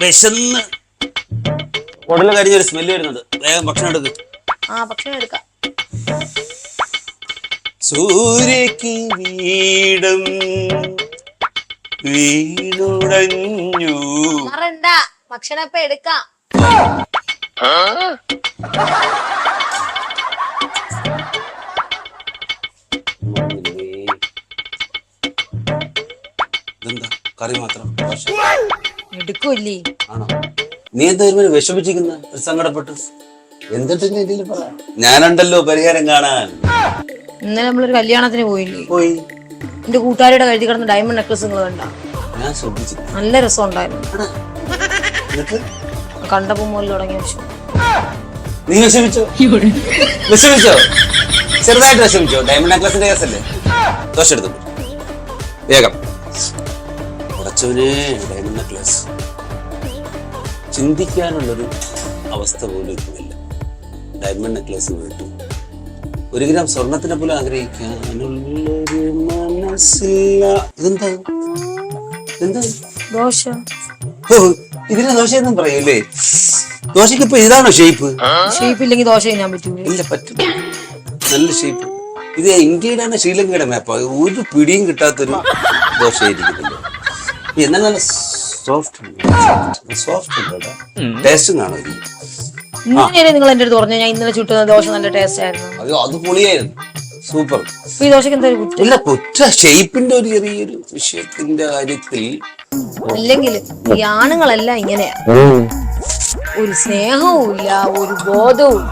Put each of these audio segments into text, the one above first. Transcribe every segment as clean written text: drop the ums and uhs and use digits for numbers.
വിശന്ന് ഉടല് കരിഞ്ഞൊരു സ്മെല്ല് വരുന്നുണ്ട്. വേഗം ഭക്ഷണം എടുക്ക്. ഭക്ഷണം എടുക്കാം. സൂര്യക്ക് വീടും വീടുടഞ്ഞു. ഭക്ഷണം ഇപ്പൊ എടുക്കാം. ഇതെന്താ കറി മാത്രം? എടുക്കൂല്ലേ? ആണോ? നീ എന്താ വിഷമിച്ചിരിക്കുന്ന? സങ്കടപ്പെട്ടു എന്തിട്ട് പറ. ഞാനുണ്ടല്ലോ പരിഹാരം കാണാൻ. ഇന്നലെ നമ്മളൊരു കല്യാണത്തിന് പോയില്ലേ? പോയി. എന്റെ കൂട്ടുകാരിയുടെ കഴുതി കിടന്ന ഡയമണ്ട് നെക്ലസ് നിങ്ങൾ കണ്ട? ഞാൻ ശ്രദ്ധിച്ചു. നല്ല രസം ഉണ്ടായിരുന്നു. കണ്ടപ്പോ മുതൽ തുടങ്ങിയ വിഷമം. നീ വിഷമിച്ചോ? ചെറുതായിട്ട് വിഷമിച്ചോ? ഡയമണ്ട് നെക്ലസിന്റെ കേസല്ലേ? ദോശ എടുത്തു വേഗം. ഉടച്ചവനെ ഡയമണ്ട് നെക്ലസ് ചിന്തിക്കാനുള്ളൊരു അവസ്ഥ പോലും ഇല്ല. ഡയമണ്ട് നെക്ലസ് കിട്ടും. 1 ഗ്രാം സ്വർണത്തിനെ പോലും ആഗ്രഹിക്കാനുള്ളൊരു മനസ്സില്ല. ഇതെന്താ ദോശ? ഇതിനെ ദോശയൊന്നും പറയൂലേ? ദോശക്ക് ഇപ്പൊ ഇതാണോ ഷേപ്പ്? ഷേപ്പ് ഇല്ലെങ്കിൽ ദോശ തിന്നാൻ പറ്റൂല. ഇല്ല, പറ്റും. നല്ല ഷേപ്പ്. ഇത് ഇന്ത്യയുടെ ശ്രീലങ്കയുടെ മാപ്പാ. ഒരു പിടിയും കിട്ടാത്തൊരു ദോശയായിരിക്കുന്നില്ല. എന്നാൽ നല്ല സോഫ്റ്റ് ഉണ്ട്. ടേസ്റ്റും കാണും. ഇന്നലെ നിങ്ങൾ എന്റെ അടുത്ത് പറഞ്ഞു ഞാൻ ഇന്നലെ ചുട്ടുന്ന ദോശ നല്ല ടേസ്റ്റ് ആയിരുന്നു. അയ്യോ, അത് പൊളിയായിരുന്നു. സൂപ്പർ. ഈ ദോശക്ക് എന്താ കുറ്റം? ഇല്ല, കുറ്റ ഷേപ്പിന്റെ ഒരു ചെറിയൊരു വിഷയത്തിന്റെ കാര്യത്തിൽ. അല്ലെങ്കിൽ ഈ ആണുങ്ങളെല്ലാം ഇങ്ങനെയാ. ഒരു സ്നേഹവും ഇല്ല, ഒരു ബോധവും,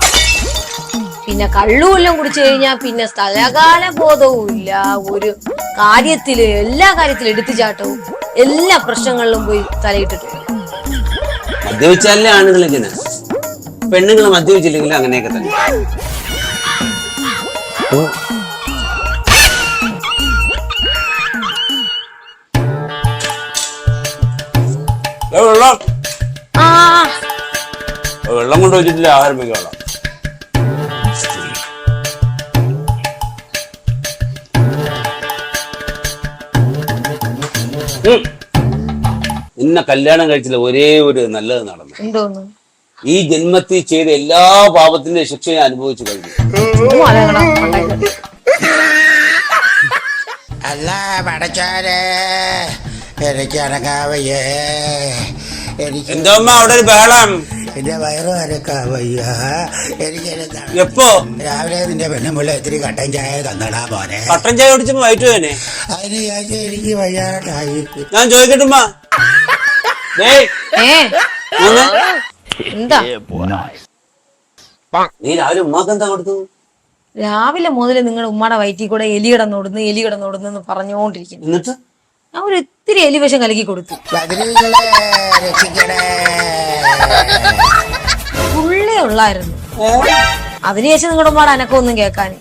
പിന്നെ കള്ളുമെല്ലാം കുടിച്ചു കഴിഞ്ഞാൽ പിന്നെ സ്ഥലകാല ബോധവും ഇല്ല. ഒരു കാര്യത്തില് എല്ലാ കാര്യത്തിലും എടുത്തുചാട്ടവും, എല്ലാ പ്രശ്നങ്ങളിലും പോയി തലയിട്ടിട്ട്. മദ്യപിച്ചാലേ ആണുങ്ങൾ ഇങ്ങനെ. പെണ്ണുങ്ങൾ മദ്യപിച്ചില്ലെങ്കിൽ അങ്ങനെയൊക്കെ തന്നെ. വെള്ളം കൊണ്ട് വെച്ചിട്ടില്ല, ആഹാരം വെക്കണം. ഇന്ന കല്യാണം കഴിച്ചില്ല ഒരേ ഒരു നല്ലത് നടന്നു. എന്തോന്നു? ഈ ജന്മത്തിൽ ചെയ്ത എല്ലാ പാപത്തിന്റെ ശിക്ഷ ഞാൻ അനുഭവിച്ചു കഴിഞ്ഞു. അല്ല പടച്ചാരെ, എനിക്ക് അനക്കാവയ്യേ. എന്തോ അവിടെ ഒരു ബഹളം. എന്റെ വയറ് അനക്കാവയ്യ. എനിക്ക് എപ്പോ? രാവിലെ നിന്റെ പെണ്ണുമുള്ള ഇത്തിരി കട്ടൻ ചായ തന്നടാ പോനെ. കട്ടൻ ചായ കുടിച്ചപ്പോ വയറ്റ് പോനെ. അതിന് ചോദിച്ചാൽ എനിക്ക് വയ്യാണ്ടായി. ഞാൻ ചോദിക്കട്ടുമ്മ. എന്താ നീ രാവിലെ ഉമ്മാക്ക് എന്താ കൊടുത്തു? രാവിലെ മുതൽ നിങ്ങളുടെ ഉമ്മയുടെ വയറ്റിൽ കൂടെ എലി കിടന്നോടുന്നു പറഞ്ഞുകൊണ്ടിരിക്കുന്നു. എന്നിട്ട് ഞാൻ ഒരു ഇത്തിരി എലി വിഷം കലക്കി കൊടുത്തു. പുള്ളേ ഉള്ളായിരുന്നു. അതിനുശേഷം നിങ്ങളുടെ ഉമ്മയുടെ അനക്കമൊന്നും കേൾക്കാൻ.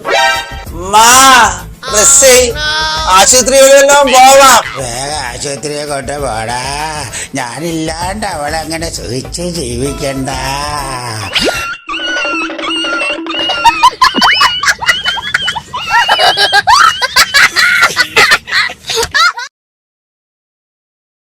ആശുപത്രികളിലെല്ലാം പോവാം. വേഗം ആശുപത്രിയെ കൊണ്ട് പോടാ. ഞാനില്ലാണ്ട് അവളങ്ങനെ സുഖിച്ച് ജീവിക്കണ്ട.